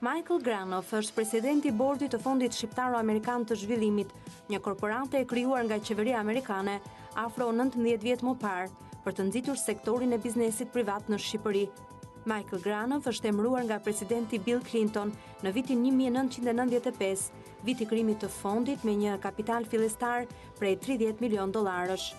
Michael Granoff është presidenti i bordit të Fondit Shqiptaro-Amerikan të Zhvillimit, një korporante e krijuar nga qeveria amerikane afro 19 vjet më parë për të nxitur sektorin e biznesit privat në Shqipëri. Michael Granoff është emëruar nga presidenti Bill Clinton në vitin 1995, viti krijimit të fondit me një kapital fillestar prej 30 milion dollarësh.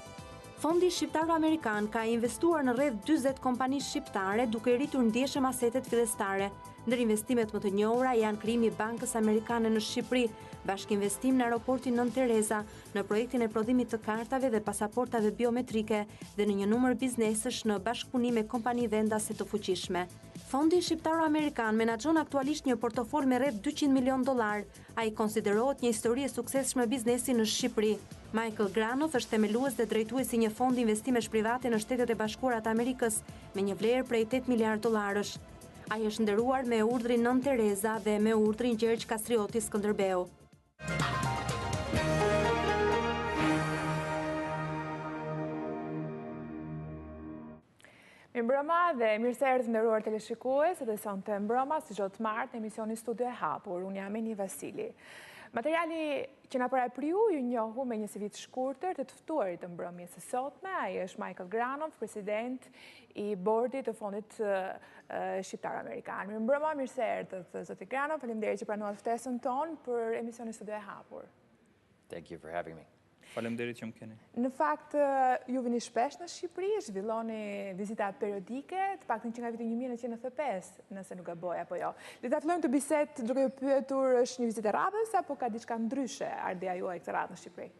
Fondi Shqiptaro-Amerikan ka investuar në rreth 40 kompani shqiptare duke rritur ndjeshëm asetet fillestare. Ndër investimet më të njohura janë krijimi i Bankës Amerikane në Shqipëri, bashkëinvestim në aeroportin Nën Tereza, në projektin e prodhimit të kartave dhe pasaportave biometrike dhe në një numër biznesesh në bashkëpunim me kompani vendase të fuqishme. Fondi Shqiptaro-Amerikan menaxhon aktualisht një portofol me rreth 200 milion dollar. Ai konsiderohet një histori e suksesshme biznesi në Shqipëri. Michael Granoff është themelues dhe drejtuesi një fondi investimesh private në Shtetet e Bashkuara të Amerikës me një vlerë prej 8 miliard dollarësh. Ai është nderuar me urdhrin Nën Tereza dhe me urdhrin Gjergj Kastrioti Skënderbeu. Mbrëma dhe mirë se erdhët nderuar teleshikues, edhe sonte mbrëma si çdo të martë në emisionin Studio e Hapur. Unë jam Vasili. Materiali që na parapriu ju njohu me një CV të shkurtër të ftuarit të mbrëmjes së sotme. Ai është Michael Granoff, president i bordit të Fondit Shqiptar Amerikan. Mirëmbrëma, mirë se erdhët zoti Granoff. Faleminderit që pranuat ftesën tonë për emisionin Studio e Hapur. Thank you for having me. Faleminderit që më keni. Në fakt, ju vini shpesh në Shqipëri, zhvilloni vizita periodike, të paktën që nga viti 1995, nëse nuk gaboj apo jo. Le ta fillojmë të bisedë duke ju pyetur, është një vizitë radhës apo ka diçka ndryshe ardhja juaj këtë radhë në Shqipëri?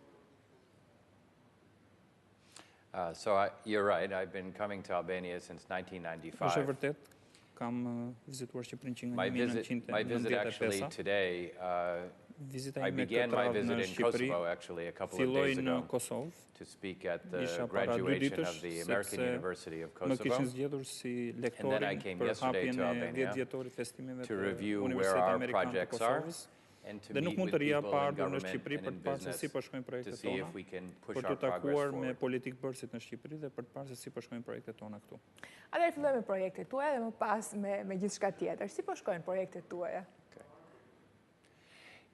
You're right, I've been coming to Albania since 1995. Është vërtet, kam vizituar Shqipërinë që nga 1995. My visit actually today, I began my visit in Kosovo actually a couple of days ago to speak at the graduation of the American University of Kosovo. And then I came yesterday to Albania to review where our projects are and to meet with people in government and in business to see if we can push our progress forward. Atëherë fillojmë me projektet tuaja dhe më pas me gjithçka tjetër. Si po shkojnë projektet tuaja?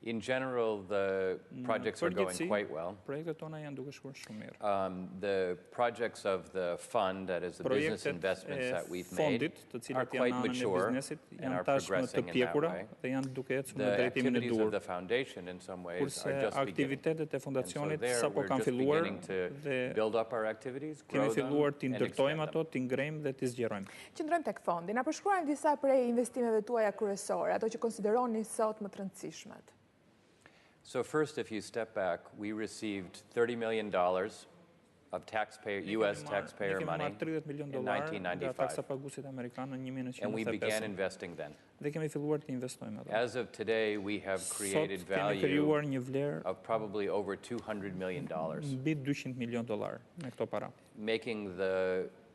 In general, the projects are going quite well. The projects of the fund, that is the business investments that we've made, are quite mature and are progressing in that way. The activities of the foundation, in some ways, are just beginning. And so there, we're just beginning to build up our activities, grow them, and expand them. Qëndrojmë tek fondi. Na përshkruajmë disa prej investimeve tuaja kryesore, ato që konsideroni sot më të rëndësishmet. So first, if you step back, we received $30 million of U.S. taxpayer money in 1995. And we began investing then. As of today, we have created value of probably over $200 million, making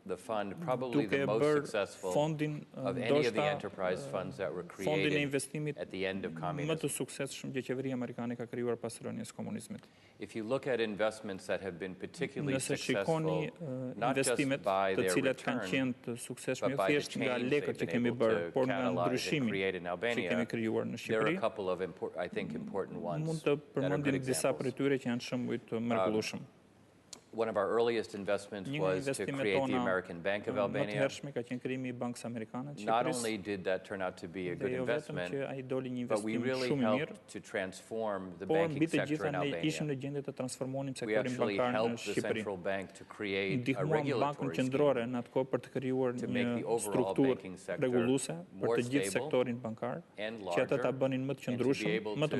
the fund probably the most successful of any of the enterprise funds that were created at the end of communism. If you look at investments that have been particularly successful, not just by their return, but by the change they've been able to catalyze and create in Albania, there are a couple of, I think, important ones that are good examples. One of our earliest investments was to create the American Bank of Albania. Not only did that turn out to be a good investment, but we really helped to transform the banking sector in Albania. We actually helped the central bank to create a regulatory scheme to make the overall banking sector more stable and larger, and to be able to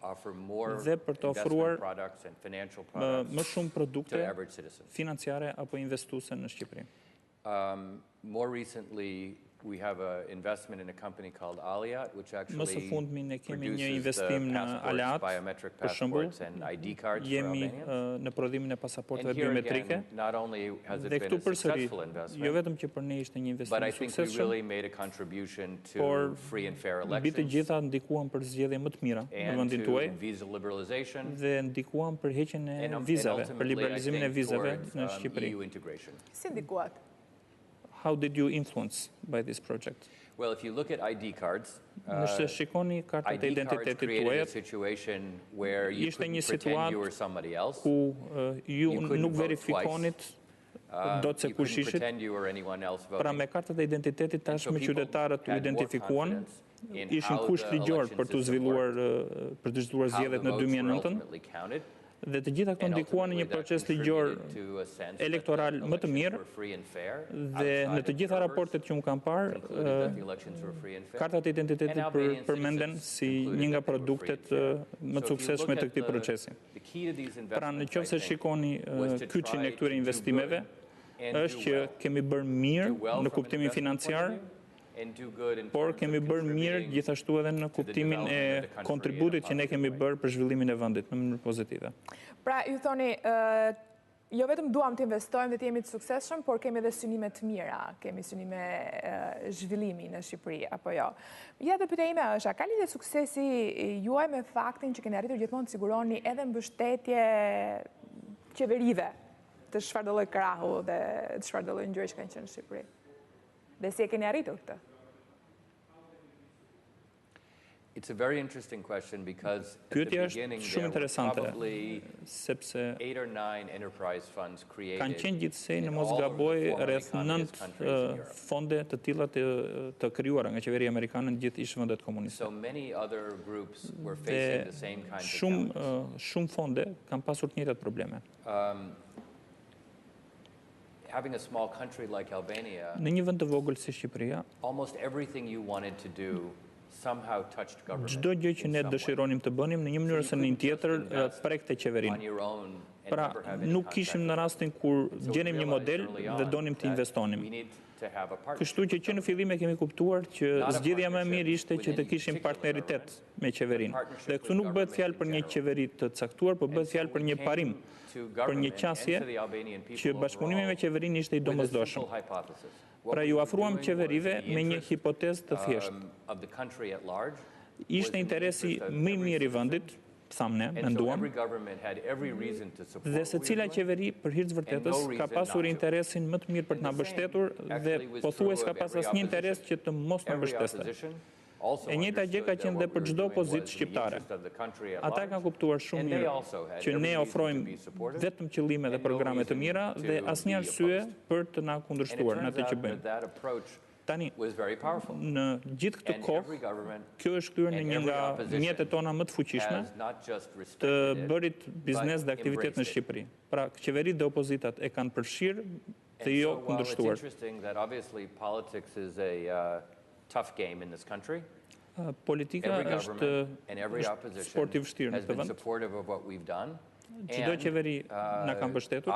offer more investment products and financial products to financiare apo investuese në Shqipëri. More recently, we have an investment in a company called Aliat, which Më së actually fundmi ne kemi një produces investim the në passports, Aliat, biometric për shembull, passports and ID cards for jemi Albanians. në prodhimin e And pasaporteve here biometrike. again, not only has it Dhe been këtu a përsëri, successful jo investment, vetëm që për ne ishte një investim but i I think we suksesshëm, really made a contribution por to free and fair mbi të elections gjitha ndikuan për zgjedhje më të mira në and vendin to tuaj visa liberalization dhe ndikuan për heqjen e and vizave, për ultimately, I liberalizimin e think, vizave towards në Shqipëri. EU integration. Si ndikuat? How did you influence by this project? Well, if you look at ID cards, Nëse shikoni kartat e ID cards identitetit created a tuaja, situation where you ishte një couldn't pretend you situatë were somebody else. ku ju You couldn't nuk vote verifikonit do të se You kush couldn't ishit. pretend you were anyone else Pra voting. me kartat e identitetit And so tashmë people qytetarët u had more identifikuan, confidence in ishin how kusht the ligjor election për të system zhvilluar worked, për të zhvilluar how the zgjedhjet në votes were 2009 ultimately counted, dhe të gjitha këto and ndikuan në një ultimately that proces ligjor contributed to a sense that elektoral the më të elections mirë were free and fair. dhe në Outside të gjitha observers raportet që unë kam parë, concluded that the elections were free and fair. kartat e identitetit And Albanian përmenden citizens si concluded një nga that they were free produktet and fair. më të So if you suksesshme look të at këtij procesi. the key to these Pra në investments, qoftë se I think, shikoni was to kyçin e try këtyre to do investimeve, good and është do që well. kemi bërë mirë Do well në from an kuptimin investment point of financiar, view, and do good in por terms kemi of bërë mirë contributing gjithashtu edhe në kuptimin e development of the country kontributit in a që ne kemi positive bërë për zhvillimin e vendit në mënyrë pozitive. Pra, ju thoni, jo vetëm duam të investojmë dhe të jemi të suksesshëm, por kemi edhe synime të mira, kemi synime zhvillimi në Shqipëri, apo jo. Ja dhe pyetja ime është, a ka lidhje suksesi juaj me faktin që keni arritur gjithmonë të siguroni edhe mbështetje qeverive të çfarëdo lloj krahu dhe të çfarëdo lloj ngjyrë që kanë qenë në Shqipëri? Dhe si e keni arritur këtë? It's a very interesting question because at the Pyetja beginning është shumë there were interesante, probably sepse 8 or 9 enterprise funds created kanë qenë gjithsej në in mos all of the gaboj formerly rreth 9 communist countries in Europe. fonde të tilla të krijuara nga qeveria amerikane në gjithë ish vendet komuniste. So many other groups were facing the same kinds of challenges. Shumë fonde kanë pasur të njëjtat probleme. Having a small country like Albania, Në një vend të vogël si Shqipëria, almost everything you wanted to do somehow touched government. çdo gjë që ne dëshironim të bënim në një mënyrë ose në një tjetër prekte qeverinë. On your own and Pra, never have any nuk contact kishim with në it. rastin kur So we gjenim një realized model early dhe on donim të that investonim. we need to have a partnership Kështu që with në fillim e kemi kuptuar që Not a zgjedhja më e mirë partnership ishte që with të any kishim particular partneritet government, me qeverinë. but partnership Dhe këtu with nuk bëhet government fjalë in për një general. qeveri të caktuar, por bëhet fjalë për një parim, për një qasje që bashkëpunimi me qeverinë ishte i domosdoshëm. Pra ju afruam qeverive me një hipotezë të thjeshtë. Ishte interesi më i mirë i vendit, thamë ne, menduam, dhe secila qeveri për hir të vërtetës ka pasur interesin më të mirë për të na mbështetur dhe pothuajse ka pas asnjë interes që të mos na mbështeste. E njëjta gjë ka qenë dhe për çdo opozitë shqiptare. Ata kanë kuptuar shumë mirë që ne ofrojmë vetëm qëllime dhe programe të mira dhe asnjë arsye për të na kundërshtuar në atë që bëjmë. Tani, në gjithë këtë kohë, kjo është kryer në një nga mjetet tona më të fuqishme të bërit biznes dhe aktivitet në Shqipëri. Pra, qeveritë dhe opozitat e kanë përfshirë dhe jo kundërshtuar. Politika është sport i vështirë në këtë vend. Çdo qeveri na ka mbështetur.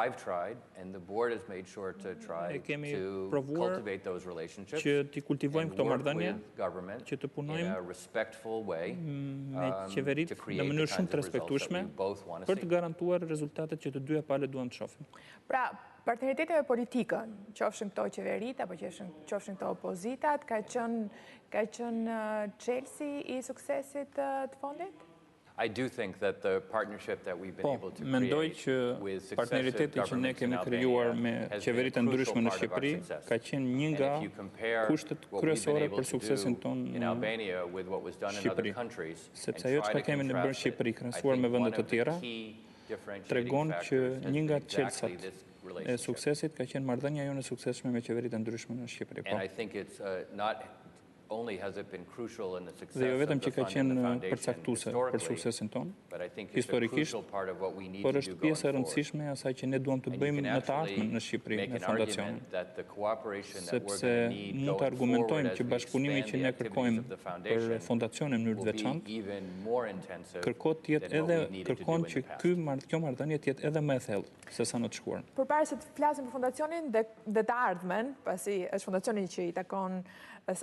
E kemi provuar që t'i kultivojmë këto marrëdhënie, që të punojmë me qeveritë në mënyrë shumë të respektueshme për të garantuar rezultatet që të dyja palët duan të shohin. Pra, partneriteti me politikën, qofshin këto qeveritë apo qofshin këto opozitat, ka qenë çelësi i suksesit të fondit? I do think that the partnership that we've been able to mendoj create që with successive partneriteti që ne governments in kemi krijuar me Albania has been a qeveritë ndryshme crucial në part of our Shqipëri success. ka qenë një And nga if you compare kushtet what we've been kryesore able për to suksesin do ton in Albania with what was done in other Shqipëri, countries and sepse ajo try çka to kemi në bërë contrast Shqipëri it, I krahasuar think me one vende të of the tjera key differentiating tregon që factors has një nga been exactly çelësat this e relationship. suksesit ka qenë marrëdhënia jonë e suksesshme me qeveritë ndryshme në Shqipëri. And I think it's not Dhe jo vetëm që ka qenë përcaktuese për suksesin tonë, historikisht, por është pjesë e rëndësishme e asaj që ne duam të bëjmë në të ardhmen në Shqipëri me fondacionin. Sepse mund të argumentojmë që bashkëpunimi që ne kërkojmë për fondacionin në mënyrë të veçantë kërkon që kjo marrëdhënie të jetë edhe më e thellë se sa në të shkuarën. Përpara se të flasim për fondacionin dhe të ardhmen, pasi është fondacioni që i takon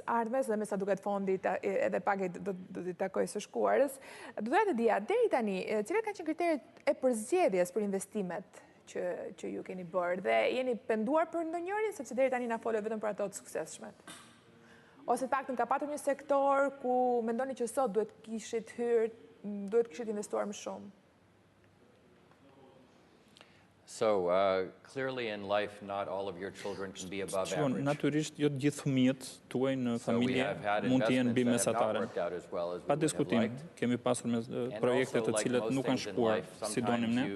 ardhmes dhe me sa duket fondi edhe pak do t'i takoj së shkuarës, doja të dija, deri tani, cilat kanë qenë kriteret e përzgjedhjes për investimet që ju keni bërë dhe jeni penduar për ndonjërin, sepse deri tani na folë vetëm për ato të suksesshmet? Ose të paktën ka patur një sektor ku mendoni që sot duhet kishit investuar më shumë? So, clearly in life, not all of your children can be above average. Natyrisht, jo të gjithë fëmijët tuaj në familje mund të jenë mbi mesatare. Pa diskutim, kemi pasur projekte të cilat nuk kanë shkuar si donim ne.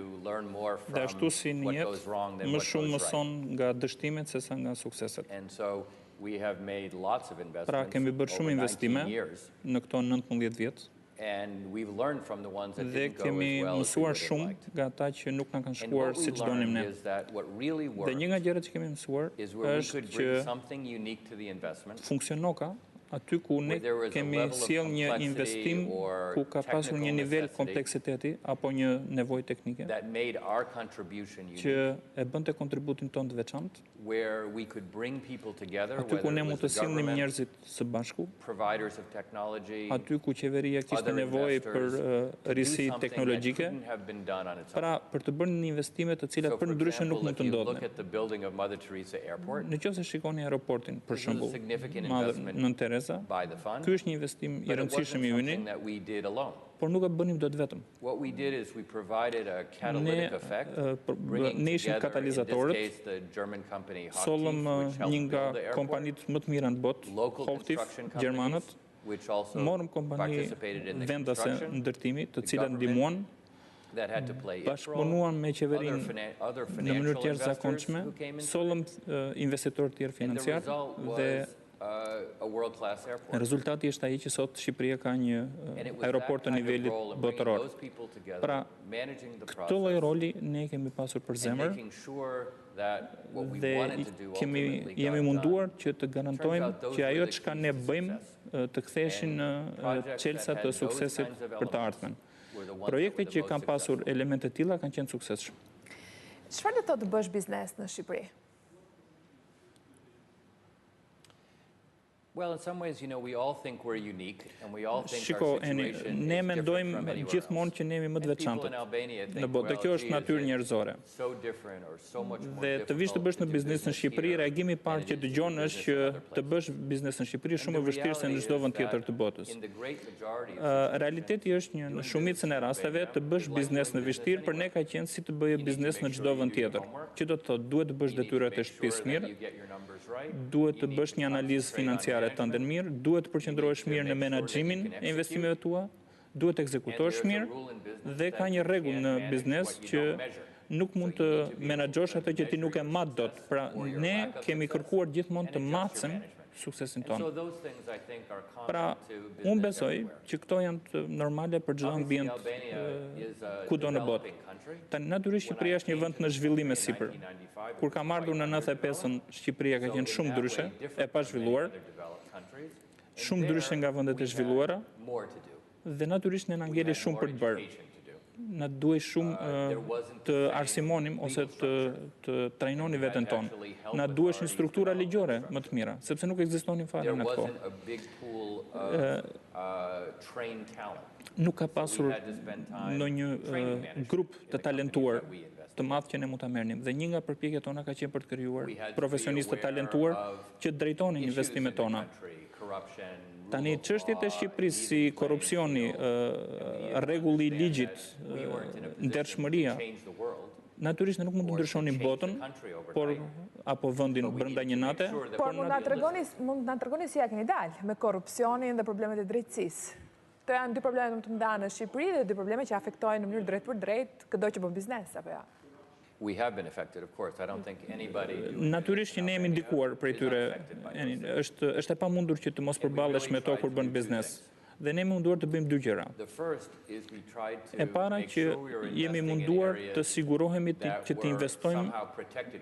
Dhe ashtu si në jetë, më shumë mëson nga dështimet sesa nga sukseset. Pra, kemi bërë shumë investime në këto 19 vjetë. Dhe kemi mësuar shumë nga ata që nuk na kanë shkuar si që donim ne. Dhe një nga gjërat që kemi mësuar është që funksionoka aty ku ne kemi sjell një investim ku ka pasur një nivel kompleksiteti apo një nevojë teknike që e bënte kontributin tonë të veçantë, aty ku ne mund të sillnim njerëzit së bashku, aty ku qeveria kishte nevojë për risi teknologjike, pra për të bërë investime të cilat përndryshe nuk mund të ndodhin. Nëse shikoni aeroportin, për shembull, Nën Tereza, ky është një investim i rëndësishëm i yni, por nuk e bënim dot vetëm. Ne ishim katalizatorët, sollëm një nga kompanitë më të mira në botë, Hochtief, gjermanët, morëm kompani vendase ndërtimi, të cilat ndihmuan, bashkëpunuan me qeverinë në mënyrë të jashtëzakonshme, sollëm investitorë tjerë financiar dhe rezultati është ai që sot Shqipëria ka një aeroport të nivelit botëror. Pra, këtë lloj roli ne kemi pasur për zemër dhe jemi munduar që të garantojmë që ajo çka ne bëjmë të ktheheshin në çelësa të suksesit për të ardhmen. Projektet që kanë pasur elemente të tilla kanë qenë suksesshëm. Çfarë do të thotë të bësh biznes në Shqipëri? Shiko, ne mendojmë gjithmonë që ne jemi më të veçantë në botë, dhe kjo është natyrë njerëzore. Dhe të vish të bësh në biznes në Shqipëri, reagimi i parë që dëgjon është që të bësh biznes në Shqipëri është shumë më vështirë se në çdo vend tjetër të botës. Realiteti është një në shumicën e rasteve të bësh biznes në vështirë për ne ka qenë si të bëje biznes në çdo vend tjetër. Që do të thotë, duhet të bësh detyrat e shtëpisë mirë, duhet të bësh një analizë financiare tënde mirë, duhet të përqendrohesh mirë në menaxhimin e investimeve tua, duhet të ekzekutosh mirë dhe ka një rregull në biznes që nuk mund të menaxhosh atë që ti nuk e mat dot. Pra, ne kemi kërkuar gjithmonë të matsim suksesin tonë. Pra, unë besoj që këto janë të normale për çdo ambient kudo në botë. Tani natyrisht Shqipëria është një vend në zhvillim e sipër. Kur kam ardhur në 95-ën, Shqipëria ka qenë shumë ndryshe, e pa zhvilluar, shumë ndryshe nga vendet e zhvilluara, dhe natyrisht ne na ngeli shumë për të bërë. Na duhej shumë të arsimonim ose të trajnoni veten tonë. Na duhesh një struktura ligjore më të mira, sepse nuk ekzistonin fare në atë kohë. Nuk ka pasur ndonjë grup të talentuar të madh që ne mund ta merrnim. Dhe një nga përpjekjet tona ka qenë për të krijuar profesionistë të talentuar që drejtonin investimet tona. Tani, çështjet e Shqipërisë si korrupsioni, rregulli i ligjit, ndershmëria, natyrisht nuk mund të ndryshonin botën, apo vendin brenda një nate. Por mund na tregoni si ja keni dalë me korrupsionin dhe problemet e drejtësisë. Këto janë dy probleme më të mëdha në Shqipëri dhe dy probleme që afektojnë në mënyrë drejt për drejt çdo që bën biznes apo jo. We have been affected, of course. I don't think anybody... Natyrisht që ne jemi ndikuar prej tyre. Është e pamundur që të mos përballesh me to kur bën biznes. Dhe ne munduar të bëjmë dy gjëra. E para që jemi munduar të sigurohemi që të investojmë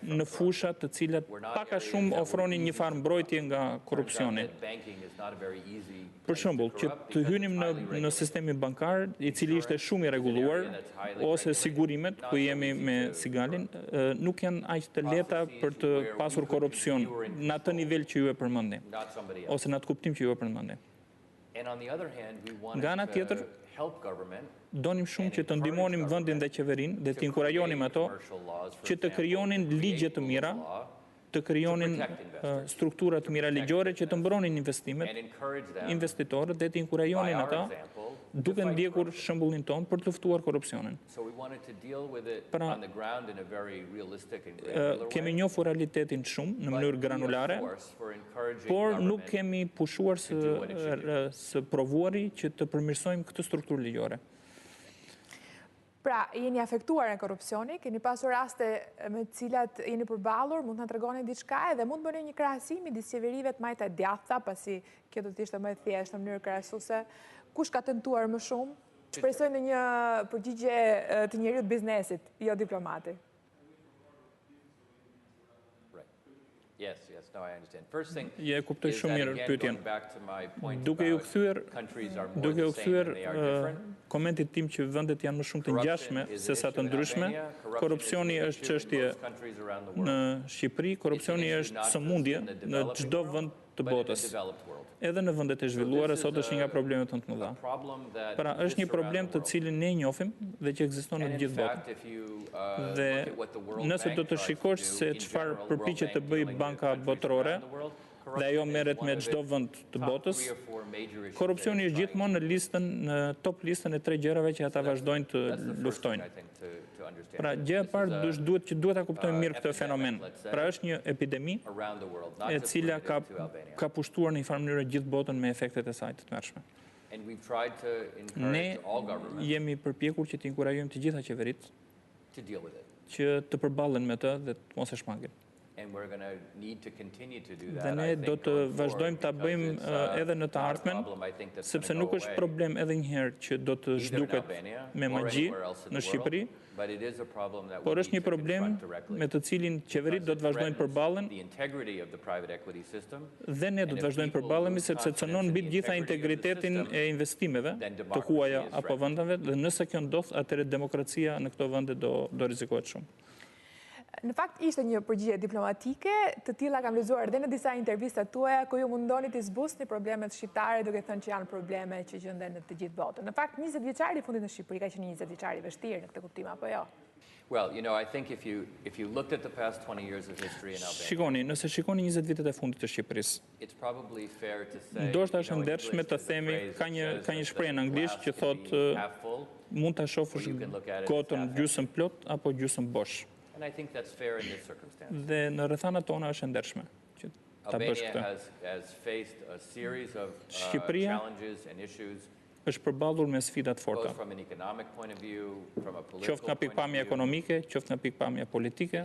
në fusha të cilat pak a shumë ofronin një farë mbrojtje nga korrupsioni. Për shembull, që të hynim në sistemin bankar, i cili ishte shumë i rregulluar, ose sigurimet, ku jemi me Sigalin, nuk janë aq të lehta për të pasur korrupsion në atë nivel që ju e përmendni, ose në atë kuptim që ju e përmendni. Nga ana tjetër, donim shumë që të ndihmonim vendin dhe qeverinë dhe të inkurajonim ato që të krijonin ligje të mira, të krijonin struktura të mira ligjore që të mbronin investitorët dhe të inkurajonin ata duke ndjekur shembullin ton për të luftuar korrupsionin. Pra, kemi njohur realitetin shumë në mënyrë granulare, por nuk kemi pushuar së provuari që të përmirësojmë këtë strukturë ligjore. Pra, jeni afektuar në korrupsioni, keni pasur raste me cilat jeni përballur, mund të na tregoni diçka edhe mund të bëni një krahasim midis qeverive të majta e djathta, pasi kjo do të ishte më e thjeshtë në mënyrë krahasuese. Kush ka tentuar më shumë? Shpresoj në një përgjigje të njeriut biznesit, jo diplomati. Je kuptoj shumë mirë pyetjen. Duke ju kthyer komentit tim që vendet janë më shumë të ngjashme se sa të ndryshme, korrupsioni është çështje në Shqipëri, korrupsioni është sëmundje në çdo vend të botës. Edhe në vendet e zhvilluara sot është një nga problemet më të mëdha. Pra, është një problem të cilin ne njohim dhe që ekziston në të gjithë botën. Dhe nëse do të shikosh se çfarë përpiqet të bëjë banka botërore, dhe ajo merret me çdo vend të botës, korrupsioni është gjithmonë në top listën e 3 gjërave që ata vazhdojnë të luftojnë. Pra, gjëja e parë duhet ta kuptojmë mirë këtë fenomen. Pra, është një epidemi e cila ka pushtuar në një farë mënyrë gjithë botën me efektet e saj të tmerrshme. Ne jemi përpjekur që të inkurajojmë të gjitha qeveritë që të përballen me të dhe të mos e shmangin. Dhe ne do të vazhdojmë ta bëjmë edhe në të ardhmen, sepse nuk është problem edhe njëherë që do të zhduket me magji në Shqipëri, por është një problem me të cilin qeveritë do të vazhdojnë përballen dhe ne do të vazhdojmë përballemi sepse cënon mbi të gjitha integritetin e investimeve të huaja apo vendeve dhe nëse kjo ndodh, atëherë demokracia në këto vende do rrezikohet shumë. Në fakt ishte një përgjigje diplomatike, të tilla kam lexuar edhe në disa intervista tuaja ku ju mundoni të zbusni problemet shqiptare duke thënë që janë probleme që gjenden në të gjithë botën. Në fakt 20 vjeçari i fundit në Shqipëri ka qenë 20 vjeçari i vështirë në këtë kuptim apo jo? Well, I think if you looked at the past 20 years of history in Albania. Shikoni, nëse shikoni 20 vitet e fundit të Shqipërisë. It's probably fair to say. Ndoshta është ndershme të themi, ka një shprehje në anglisht që thotë mund ta shohësh kotën gjysmë plot apo gjysmë bosh. And I think that's fair in this circumstance. Dhe në rrethanat tona është ndershme që ta bësh këtë. Albania has faced a series of challenges and issues. Është përballur me sfida të forta. Qoftë nga pikpamja ekonomike, qoftë nga pikpamja politike.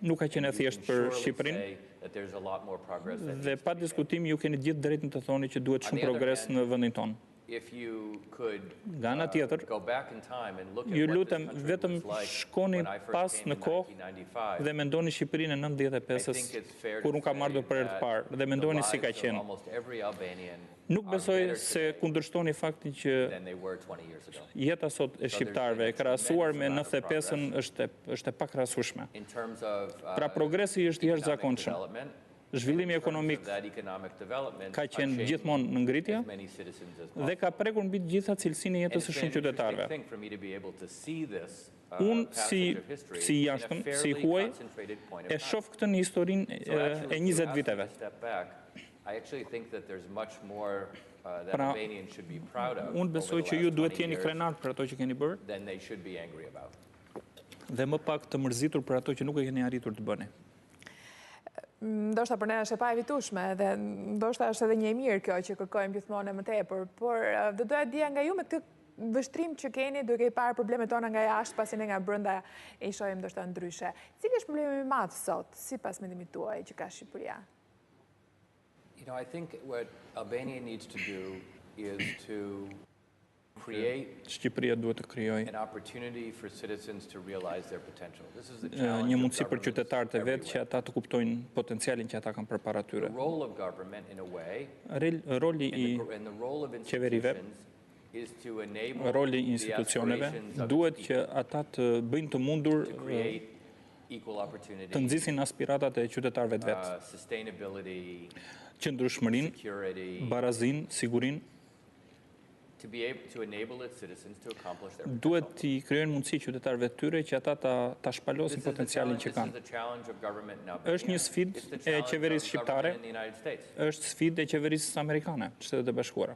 Nuk ka qenë thjesht për Shqipërinë. Dhe pa diskutim ju keni gjithë drejtën të thoni që duhet shumë progres në vendin tonë. Nga ana tjetër, ju lutem vetëm shkoni pas në kohë dhe mendoni Shqipërinë e 95-s, kur unë kam ardhur për herë të parë, dhe mendoni si ka qenë. Nuk besoj se kundërshtoni faktin që jeta sot e shqiptarëve e krahasuar me 95-ën është e pakrahasueshme. Pra progresi është jashtëzakonshëm. Zhvillimi ekonomik ka qenë gjithmonë në ngritje dhe ka prekur mbi të gjitha cilësinë e jetës së shumë qytetarëve. Unë si jashtëm, si huaj, e shoh këtë në historinë e 20 viteve. Pra, unë besoj që ju duhet jeni krenar për ato që keni bërë dhe më pak të mërzitur për ato që nuk e keni arritur të bëni. Ndoshta për ne është e pa evitueshme dhe ndoshta është edhe një e mirë kjo që kërkojmë gjithmonë më tepër, por do doja dija nga ju me këtë vështrim që keni duke I parë problemet tona nga jashtë, pasi ne nga brenda e I shohim ndoshta ndryshe. Cili është problemi më I madh sot, sipas mendimit tuaj, që ka Shqipëria? I think what Albania needs to do is to create an opportunity for citizens to realize their potential. This is the challenge. Një mundësi për qytetarët e vet që ata të kuptojnë potencialin që ata kanë përpara tyre. The role of government in a way, Roli I and the role of qeverive, is to enable roli I institucioneve duhet që ata të bëjnë të mundur të nxisin aspiratat e qytetarëve të vet. Qëndrueshmërinë, barazinë, sigurinë. Duhet t'i krijojnë mundësi qytetarëve të tyre që ata ta shpalosin potencialin që kanë. Është një sfidë e qeverisë shqiptare, është sfidë e qeverisë amerikane, Shtetet e Bashkuara.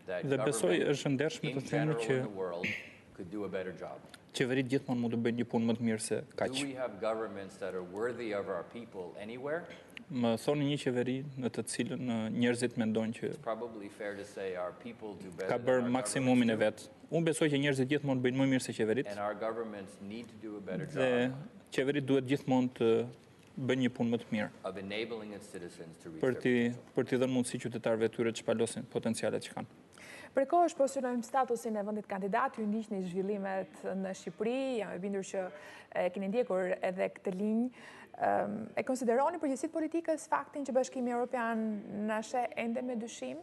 Dhe besoj është ndershme të themi që qeveritë gjithmonë mund të bëjnë një punë më të mirë se kaq. Më thoni një qeveri në të cilën njerëzit mendojnë që ka bërë maksimumin e vet. Unë besoj që njerëzit gjithmonë bëjnë më mirë se qeveritë. Dhe qeveritë duhet gjithmonë të bëjnë një punë më të mirë për t'i dhënë mundësi qytetarëve tyre të shpalosin potencialet që kanë. Për kohësh po synojmë statusin e vendit kandidat, ju ndiqni zhvillimet në Shqipëri, jam e bindur që keni ndjekur edhe këtë linjë. E konsideroni përgjegjësitë politikës faktin që Bashkimi Evropian na sheh ende me dyshim?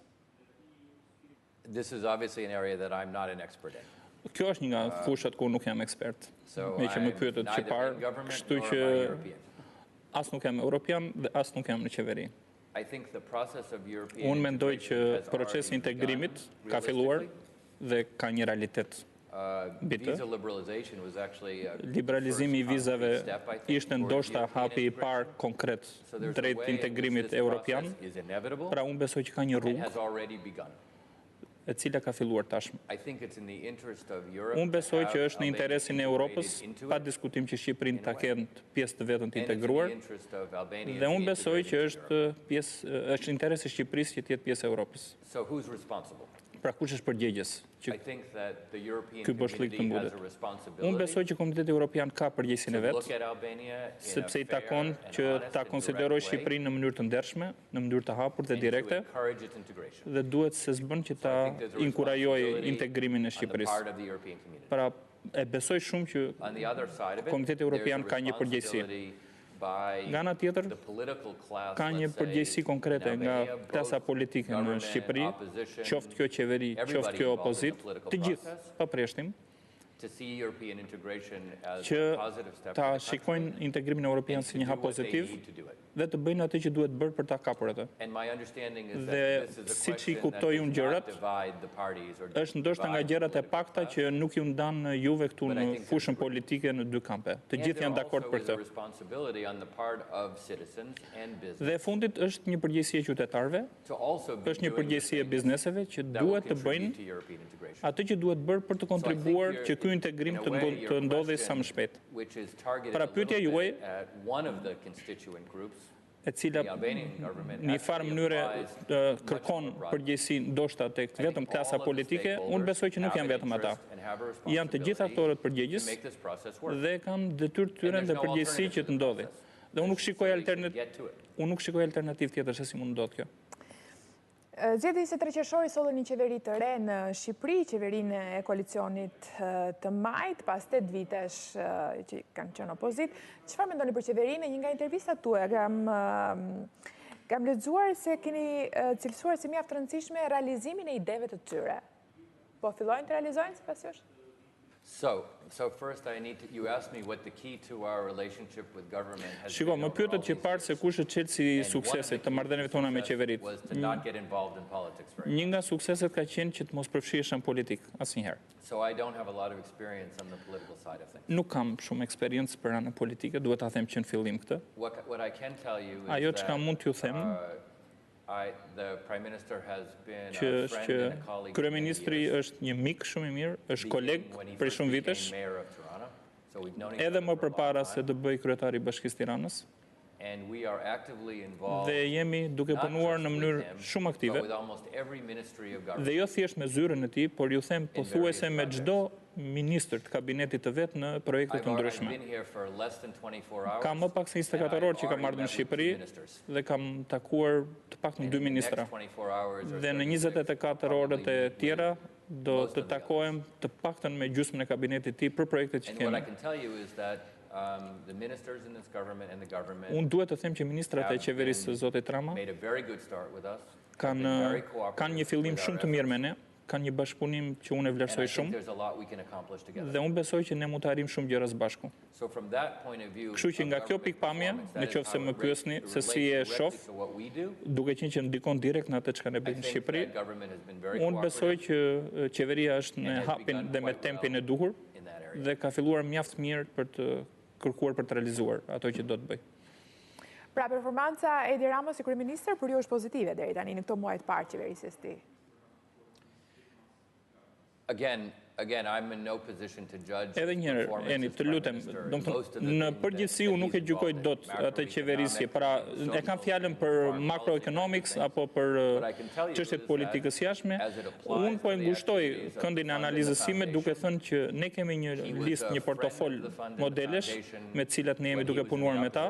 This is obviously an area that I'm not an expert in. Kjo është një nga fushat ku nuk jam ekspert. Me që më pyetët që parë, kështu që as nuk jam europian dhe as nuk jam në qeveri. Unë mendoj që procesi integrimit ka filluar dhe ka një realitet bitë. Liberalizimi I vizave ishte ndoshta hapi I parë konkret drejt integrimit europian, pra unë besoj që ka një rrugë e cila ka filluar tashmë. Unë besoj që është në interesin e Europës, pa diskutim që Shqipërinë ta kenë pjesë të vetën të integruar, dhe unë besoj që është interesi I Shqipërisë që të jetë pjesë e Europës. Pra kush është përgjegjës që ky boshllëk të mbutet? Unë besoj që Komiteti Evropian ka përgjegjësinë e vet, sepse I takon që ta konsiderojë Shqipërinë në mënyrë të ndershme, në mënyrë të hapur dhe direkte, dhe duhet se s'bën që ta inkurajojë integrimin e Shqipërisë. Pra e besoj shumë që Komiteti Evropian ka një përgjegjësi. Nga ana tjetër, ka një përgjegjësi konkrete nga klasa politike në Shqipëri, qoftë kjo qeveri, qoftë kjo opozitë, të gjithë, pa preshtim, që ta shikojnë integrimin evropian si një hap pozitiv dhe të bëjnë atë që duhet bërë për ta kapur atë. Dhe siç I kuptoj unë gjërat, është ndoshta nga gjërat e pakta që nuk ju ndan juve këtu në fushën politike në dy kampe. Të gjithë janë dakord për këtë. Dhe fundit është një përgjegjësi e qytetarëve, është një përgjegjësi e bizneseve që duhet të bëjnë atë që duhet bërë për të kontribuar që ky integrim të ndodhi sa më shpejt. Pra pyetja juaj, e cila në një farë mënyre kërkon përgjegjësi ndoshta tek vetëm klasa politike, unë besoj që nuk janë vetëm ata. Janë të gjithë aktorët përgjegjës dhe kanë detyrë tyre dhe përgjegjësi që të ndodhi. Dhe unë nuk shikoj alternativë tjetër se si mund ndodh kjo. Zgjedhja 23 qershori solli një qeveri të re në Shqipëri, qeverinë e koalicionit të majt, pas 8 vitesh që kanë qenë opozit. Çfarë mendoni për qeverinë? Një nga intervistat tuaja kam lexuar se keni cilësuar si mjaft rëndësishme realizimin e ideve të tyre. Po fillojnë të realizojnë sipas jush? So first you asked me what the key to our relationship with government has been. Shiko, më pyetët që parë se kush është çelësi I suksesit të marrëdhënieve tona me qeveritë. Një nga sukseset ka qenë që të mos përfshihesh në politikë asnjëherë. So I don't have a lot of experience on the political side of things. Nuk kam shumë eksperiencë për anën politike, duhet ta them që në fillim këtë. What I can tell you is ajo çka mund t'ju them the Prime Minister has been që është që kryeministri është një mik shumë I mirë, është koleg për shumë vitesh, edhe më përpara se të bëj kryetari I Bashkisë Tiranës. Dhe jemi duke punuar në mënyrë shumë aktive, dhe jo thjesht me zyrën e tij, por ju them pothuajse me çdo ministër të kabinetit të vet në projekte të ndryshme. Kam më pak se 24 orë që kam ardhur në Shqipëri dhe kam takuar të paktën 2 ministra. Dhe në 24 orët e tjera do të takohem të paktën me gjysmën e kabinetit të tij për projektet që kemi. Unë duhet të them që ministrat e qeverisë zotit Rama kanë një fillim shumë të mirë me ne, kanë një bashkëpunim që unë e vlerësoj shumë, dhe unë besoj që ne mund të arrijmë shumë gjëra së bashku. Kështu që nga kjo pikpamje, nëse më pyesni se si e shoh, duke qenë që ndikon direkt në atë çka ne bëjmë në Shqipëri, unë besoj që qeveria është në hapin dhe me tempin e duhur dhe ka filluar mjaft mirë për të kërkuar për të realizuar ato që do të bëj. Pra, performanca e Edi Ramës si kryeministër për ju është pozitive deri tani në këto muaj të parë qeverisë së tij. Edhe njërë, Eni, të lutem, në përgjithësi unë nuk e gjykoj dot atë qeverisje, pra e kam fjalën për macroeconomics apo për çështjet politikës jashtme, unë po e ngushtoj këndin e analizës sime duke thënë që ne kemi një listë, një portofol modelesh me të cilat ne jemi duke punuar me ta.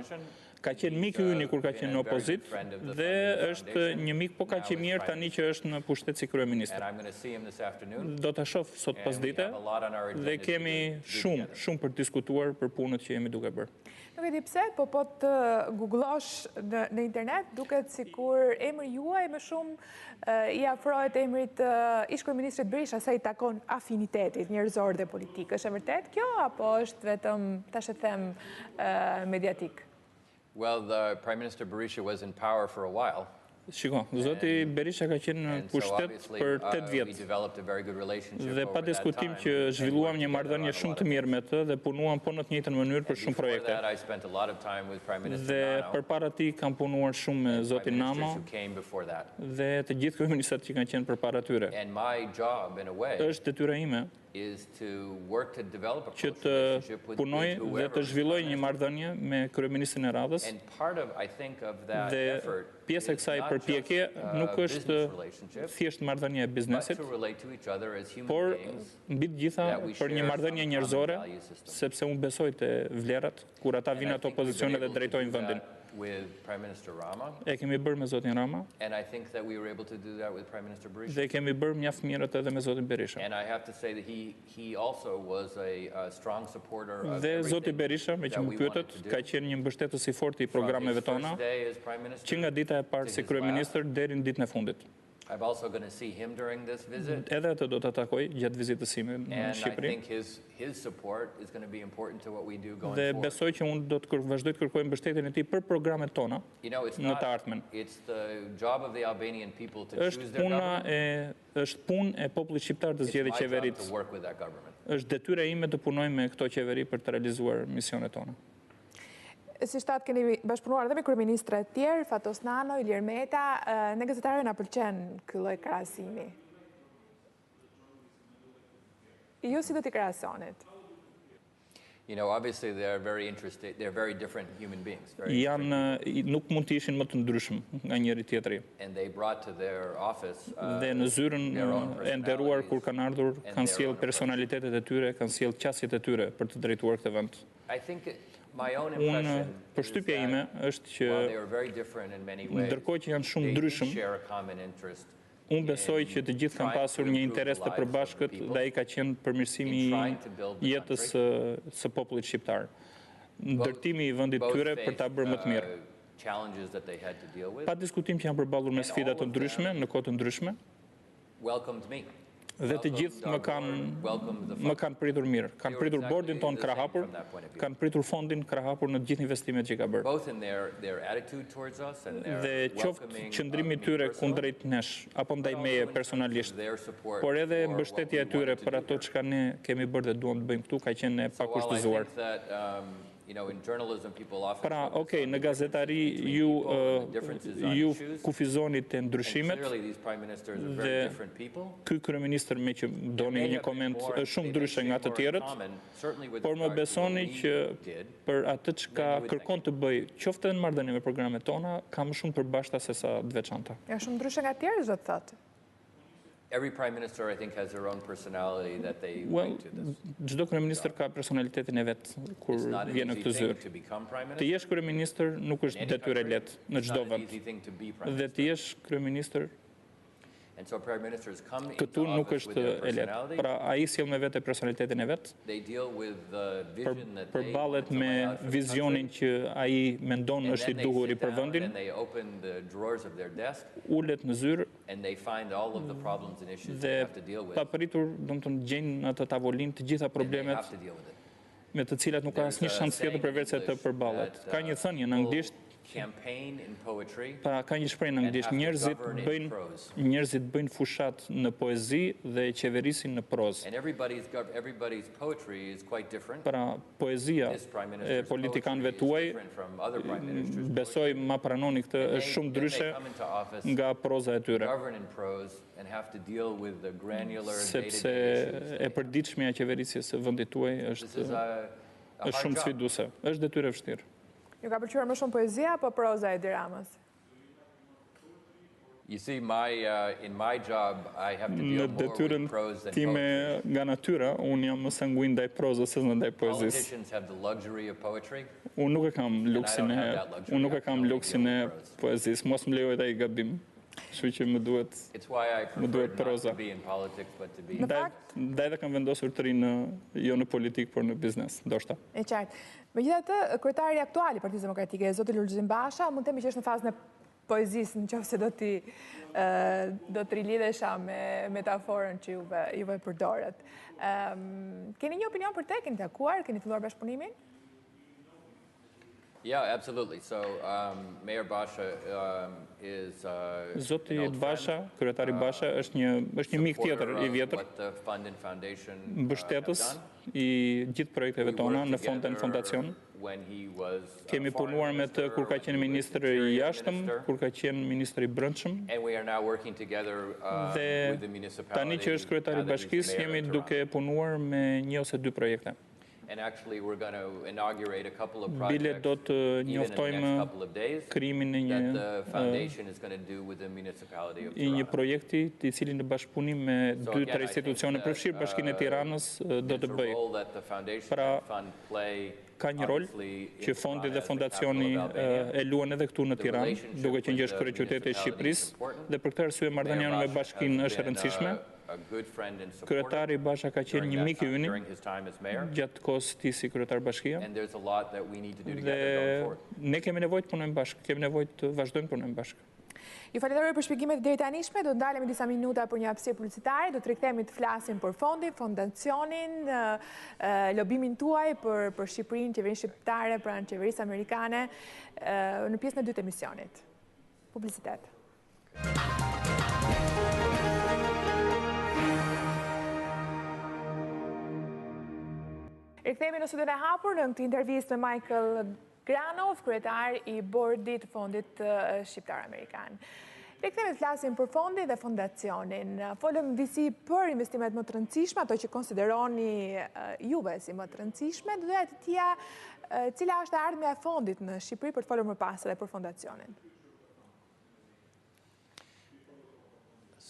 Ka qenë mik i yni kur ka qenë në opozit dhe është një mik po ka që mirë tani që është në pushtet si kryeministër. Do ta shoh sot pasdite dhe kemi shumë për të diskutuar për punët që jemi duke bërë. Nuk e di pse, po të googlosh në internet, duket sikur emri juaj më shumë i afrohet emrit ish kryeministrit Berisha sa i takon afinitetit njerëzor dhe politik. Është e vërtet kjo apo është vetëm tash e them mediatik? Well, the Prime Minister Berisha was in power for a while. Shiko, zoti Berisha ka qenë në pushtet për 8 vjet. Dhe pa diskutim që zhvilluam një marrëdhënie shumë të mirë me të dhe punuam po në të njëjtën mënyrë për shumë projekte. Dhe përpara tij kam punuar shumë me zotin Nama dhe të gjithë kryeministrat që kanë qenë përpara tyre. Është detyra ime që të punoj dhe të zhvilloj një marrëdhënie me kryeministrin e radhës, dhe pjesë e kësaj përpjekje nuk është thjesht marrëdhënie e biznesit, por mbi të gjitha për një marrëdhënie njerëzore, sepse unë besoj te vlerat kur ata vinë ato pozicione dhe drejtojnë vendin. E kemi bërë me zotin Rama dhe kemi bërë mjaft mirët edhe me zotin Berisha. Dhe zoti Berisha, me që më pyetët, ka qenë një mbështetës i fortë i programeve tona, që nga dita e parë si kryeministër deri në ditën e fundit. Edhe atë do të takoj gjatë vizitës sime në Shqipëri. Dhe besoj që unë do të vazhdoj të kërkoj mbështetjen e tij për programet tona në të ardhmen. Është punë e popullit shqiptar të zgjedhë qeveritë. Është detyra ime të punoj me këto qeveri për të realizuar misionet tona. Si shtatë keni bashkëpunuar edhe me kryeministra të tjerë, Fatos Nano, Ilir Meta, ne gazetarëve na pëlqen ky lloj krahasimi. Ju si do t'i krahasonit? Obviously they're very interested, they're very different human beings. Nuk mund të ishin më të ndryshëm nga njëri tjetri. Dhe në zyrën e nderuar kur kanë ardhur, kanë sjell personalitetet e tyre, kanë sjell qasjet e tyre për të drejtuar këtë vend. Unë, përshtypja ime është që ndërkohë që janë shumë ndryshëm, unë besoj që të gjithë kanë pasur një interes të përbashkët dhe ai ka qenë përmirësimi i jetës së popullit shqiptar. Ndërtimi i vendit tyre për ta bërë më të mirë. Pa diskutim që janë përballur me sfida të ndryshme, në kohë të ndryshme. Dhe të gjithë më kanë pritur mirë. Kanë pritur bordin tonë krahapur, kanë pritur fondin krahapur në të gjithë investimet që ka bërë. Dhe qoftë qëndrimi tyre kundrejt nesh, apo ndaj meje personalisht, por edhe mbështetja e tyre për ato çka ne kemi bërë dhe duam të bëjmë këtu, ka qenë e pakushtëzuar. Pra, okay, në gazetari ju kufizoni të ndryshimet dhe ky kryeministër me që doni një koment është shumë ndryshe nga të tjerët, por më besoni që për atë që kërkon të bëj, qoftë në marrëdhënie me programet tona, ka më shumë përbashkëta se sa të veçanta. Ja shumë ndryshe nga të tjerë, do të thotë. Every prime minister, I think, has their own personality that they bring to this. Çdo kryeministër ka personalitetin e vet kur vjen në këtë zyrë. Të jesh kryeministër nuk është detyrë e lehtë në çdo vend. Dhe të jesh kryeministër këtu nuk është e lehtë. Pra ai sjell me vete personalitetin e vet. Përballet me vizionin që ai mendon është i duhur i për vendin. Ulet në zyrë dhe pa pritur, domethënë gjejnë në atë tavolinë të gjitha problemet me të cilat nuk ka asnjë shans tjetër përveç se të përballet. Ka një thënie në anglisht, pra ka një shprehje në anglisht, njerëzit bëjnë fushat në poezi dhe qeverisin në prozë. Pra poezia e politikanëve tuaj, besoj ma pranoni këtë, është shumë ndryshe nga proza e tyre. Sepse e përditshmja e qeverisjes së vendit tuaj është shumë sfiduese, është detyrë e vështirë. Ju ka pëlqyer më shumë poezia apo proza e Diramës? You see, in my job, I have to deal more with prose than poetry. Time nga natyra, unë jam më sanguin ndaj prozës se ndaj poezisë. Politicians have the luxury of poetry. Unë nuk e kam luksin e poezisë, mos më lejoj ai gabim. Kështu që më duhet proza. Ndaj dhe kam vendosur të rinë jo në politikë, por në biznes, ndoshta. E qartë. Megjithatë, kryetari aktual i Partisë Demokratike, zoti Lulzim Basha, mund të themi që është në fazën e poezisë, nëse do të rilidhesha me metaforën që juve përdoret. Keni një opinion për te? Keni takuar? Keni filluar bashkëpunimin? Yeah, absolutely. So, Mayor Basha is Zoti Basha, kryetari Basha, është një mik tjetër i vjetër, mbështetës i gjithë projekteve tona në fond dhe në fondacion. Kemi punuar me të kur ka qenë ministër i jashtëm, kur ka qenë ministër i brendshëm. Dhe tani që është kryetari bashkisë, jemi duke punuar me një ose dy projekte. Bile do të njoftojmë krijimin e një projekti i cili në bashkëpunim me 2-3 institucione përfshirë Bashkinë e Tiranës do të bëjë. Pra, ka një rol që fondi dhe fondacioni e luan edhe këtu në Tiranë, duke që është kryeqyteti i Shqipërisë, dhe për këtë arsye marrëdhënia me Bashkinë është e rëndësishme. Kryetari Basha ka qenë një mik i ynë gjatë kohës së tij si kryetar bashkia. Dhe ne kemi nevojë të punojmë bashkë, kemi nevojë të vazhdojmë të punojmë bashkë. Ju falenderoj për shpjegimet deri tanishme, do ndalemi disa minuta për një hapësirë publicitare, do të rikthehemi të flasim për fondin, fondacionin, lobimin tuaj për Shqipërinë, qeverinë shqiptare, pranë qeverisë amerikane, në pjesën e dytë të emisionit. Publicitet. Rikthehemi në studion e hapur në këtë intervistë me Michael Granoff, kryetar i bordit të fondit shqiptar amerikan. Rikthehemi të flasim për fondin dhe fondacionin. Folëm disi për investimet më të rëndësishme, ato që konsideroni juve si më të rëndësishme, do doja të tia cila është ardhmja e fondit në Shqipëri për të folur më pas edhe për fondacionin.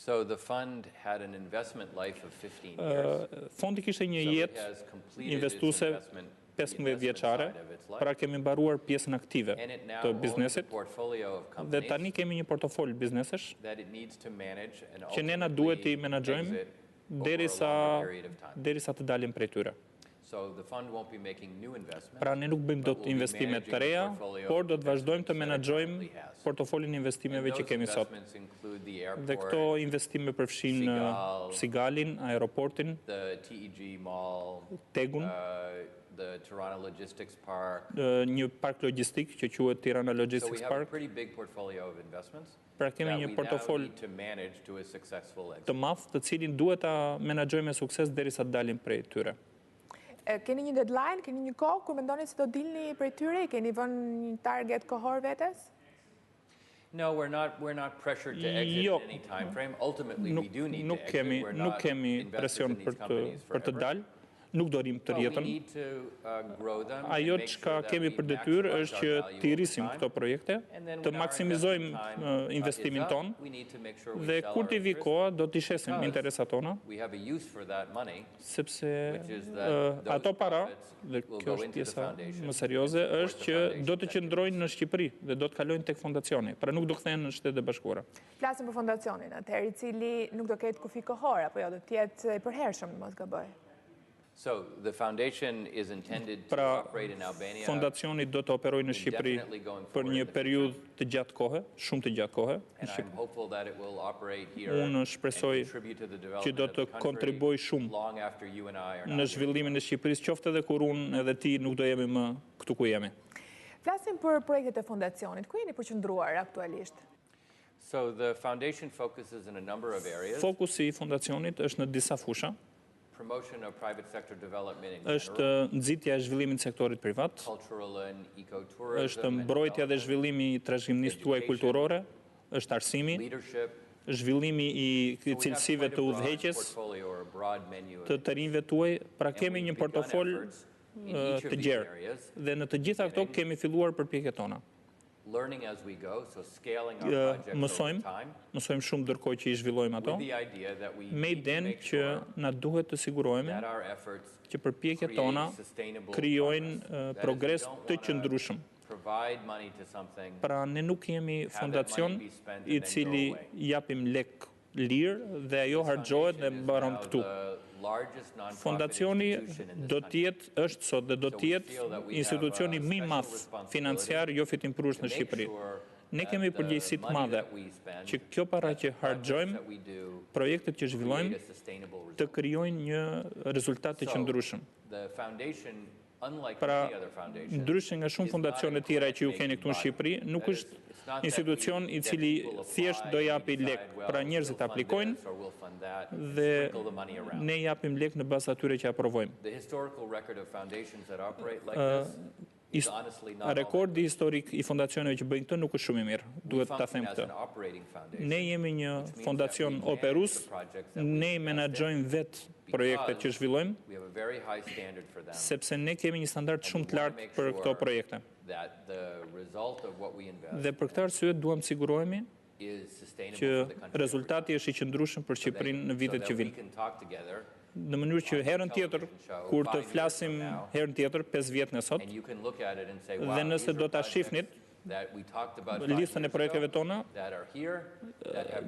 So the fund had an investment life of 15 years. Fondi kishte një jetë investuese 15 vjeçare, pra kemi mbaruar pjesën aktive të biznesit dhe tani kemi një portofol biznesesh që ne na duhet i menaxhojmë derisa të dalim prej tyre. Pra ne nuk bëjmë dot investime të reja, por do të vazhdojmë të menaxhojmë portofolin e investimeve që kemi sot. Dhe këto investime përfshin Sigalin, aeroportin, Tegun, një park logjistik që quhet Tirana Logistics Park. Pra kemi një portofol të madh, të cilin duhet ta menaxhojmë me sukses derisa të dalim prej tyre. Keni një deadline, keni një kohë, kur mendoni se do dilni prej tyre, keni vënë një target kohor vetes? No, we're not pressured to exit in any time frame. Ultimately, we do need to exit. We're not invested in these companies forever. Nuk do rim të rjetën. Ajo që kemi për detyrë është që të rrisim këto projekte, të maksimizojmë investimin tonë, dhe kur t'i vi koha do t'i shesim interesat tona, sepse ato para, dhe kjo është pjesa më serioze, është që do të qëndrojnë në Shqipëri dhe do të kalojnë tek fondacioni, pra nuk do kthehen në Shtetet e Bashkuara. Flasim për fondacionin, atëherë i cili nuk do ketë kufi kohor, apo jo do të jetë i përhershëm, mos gaboj. So the foundation is intended to operate in Albania. Fondacioni do të operojë në Shqipëri për një periudhë të gjatë kohe, shumë të gjatë kohe. Unë shpresoj që do të kontribuoj shumë në zhvillimin e Shqipërisë, qoftë edhe kur unë edhe ti nuk do jemi më këtu ku jemi. Flasim për projektet e fondacionit. Ku jeni përqendruar aktualisht? So the foundation focuses in a number of areas. Fokusi i fondacionit është në disa fusha. Promotion of private sector development in është nxitja e zhvillimit të sektorit privat, është mbrojtja dhe zhvillimi i trashëgimisë tuaj kulturore, është arsimi, zhvillimi i cilësive të udhëheqjes të të rinjve tuaj, pra kemi një portofol të gjerë dhe në të gjitha këto kemi filluar përpjekjet tona. Mësojmë shumë ndërkohë që i zhvillojmë ato, me idenë që na duhet të sigurohemi që përpjekjet tona krijojnë progres të qëndrueshëm. Pra ne nuk jemi fondacion i cili japim lek lirë dhe ajo harxhohet dhe mbaron këtu. Fondacioni do të jetë, është sot dhe do të jetë institucioni më i madh financiar jo fitimprurës në Shqipëri. Ne kemi përgjegjësi të madhe që kjo para që harxojmë, projektet që zhvillojmë, të krijojnë një rezultat të qëndrueshëm. Pra, ndryshe nga shumë fondacione tjera që ju keni këtu në Shqipëri, nuk është institucion i cili thjesht do japi lek, pra njerëzit aplikojnë dhe ne japim lek në bazë atyre që aprovojmë. Rekordi historik i fondacioneve që bëjnë këtë nuk është shumë i mirë, duhet ta them këtë. Ne jemi një fondacion operus, ne i menaxhojmë vetë projektet që zhvillojmë, sepse ne kemi një standard shumë të lartë për këto projekte. Dhe për këtë arsye duam të sigurohemi që rezultati është i qëndrueshëm për Shqipërinë në vitet që vinë. Në mënyrë që herën tjetër, kur të flasim herën tjetër, 5 vjet nga sot, dhe nëse do ta shifnit listën e projekteve tona,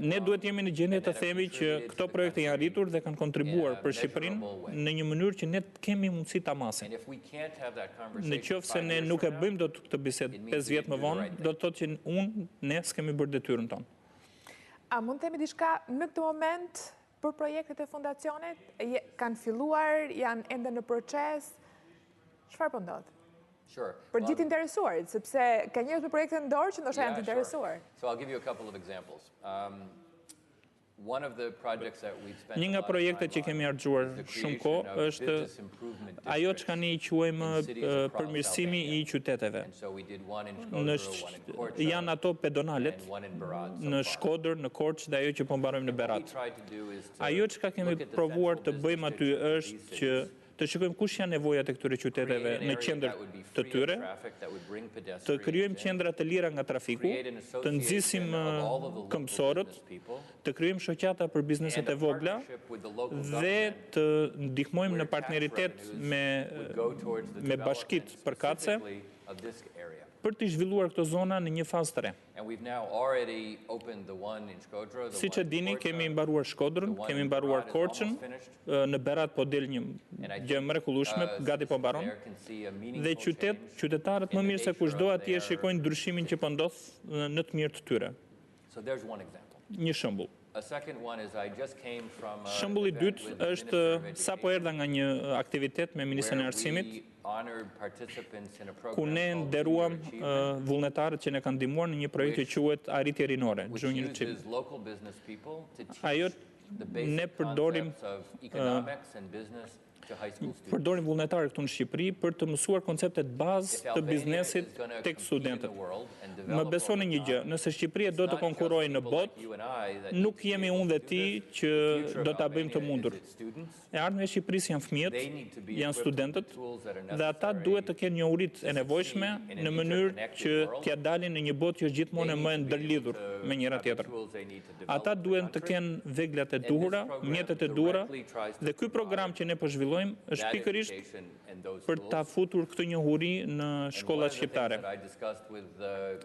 ne duhet jemi në gjendje të themi që këto projekte janë arritur dhe kanë kontribuar për Shqipërinë në një mënyrë që ne kemi mundësi ta masim. Në qoftë se ne nuk e bëjmë dot këtë bisedë 5 vjet më vonë, do të thotë që ne s'kemi bërë detyrën tonë. A mund të themi diçka në këtë moment për projektet e fondacionit? Kanë filluar, janë ende në proces? Çfarë po ndodh? Për gjithë interesuarit, sepse ka njerëz me projekte në dorë që ndoshta janë të interesuar. So I'll give you a couple of examples. Një nga projektet që kemi harxuar shumë kohë është ajo që ne i quajmë përmirësimi i qyteteve. Janë ato pedonalet në Shkodër, në Korçë dhe ajo që po mbarojmë në Berat. Ajo që kemi provuar të bëjmë aty është që të shikojmë kush janë nevojat e këtyre qyteteve në qendër të tyre, të krijojmë qendra të lira nga trafiku, të nxisim këmbësorët, të krijojmë shoqata për bizneset e vogla dhe të ndihmojmë në partneritet me bashkitë përkatëse për të zhvilluar këto zona në një fazë të re. Siç e dini, kemi mbaruar Shkodrën, kemi mbaruar Korçën, në Berat po del një gjë mrekullueshme, gati po mbaron. Dhe qytetarët më mirë se kushdo atje shikojnë ndryshimin që po ndodh në të mirë të tyre. Një shembull. Shembulli i dytë është sapo erdha nga një aktivitet me Ministrin e Arsimit, ku ne nderuam vullnetarët që ne kanë ndihmuar në një projekt që quhet Arritje Rinore, Junior Chip. Ajo ne përdorim përdorin vullnetarë këtu në Shqipëri për të mësuar konceptet bazë të biznesit tek studentët. Më besoni një gjë, nëse Shqipëria do të konkurrojë në botë, nuk jemi unë dhe ti që do ta bëjmë të mundur. E ardhmja e Shqipërisë janë fëmijët, janë studentët, dhe ata duhet të kenë njohuritë e nevojshme në mënyrë që t'ia dalin në një botë që është gjithmonë më e ndërlidhur me njëra tjetër. Ata duhet të kenë veglat e duhura, mjetet e duhura, dhe ky program që ne po zhvillojmë është pikërisht për ta futur këtë njohuri në shkollat shqiptare.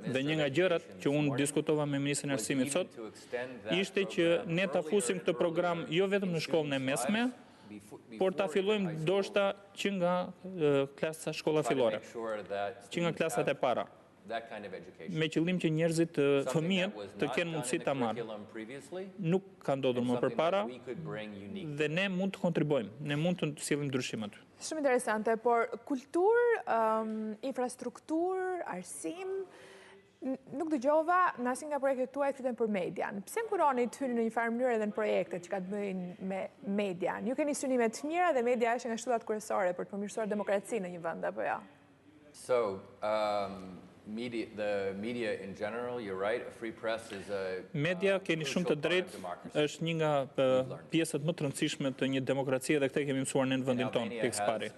Dhe një nga gjërat që unë diskutova me ministrin e arsimit sot ishte që ne ta fusim këtë program jo vetëm në shkollën e mesme, por ta fillojmë ndoshta që nga klasa shkolla fillore, që nga klasat e para. Me qëllim që njerëzit, fëmijët, të kenë mundësi ta marrin. Nuk ka ndodhur më përpara dhe ne mund të kontribuojmë, ne mund të sillim ndryshimet. Shumë interesante, por kulturë, infrastrukturë, arsim, nuk dëgjova në asnjë nga projektet tuaja fiten për median. Pse nkuroni të hyni në një farë mënyrë edhe në projekte që ka të bëjnë me median? Ju keni synime të mira dhe media është nga shtyllat kryesore për të përmirësuar demokracinë në një vend apo jo? The media in general, you're right, a free press is a Media, keni shumë të drejtë, është një nga pjesët më të rëndësishme të një demokracie dhe këtë kemi mësuar në vendin tonë, pikë pari.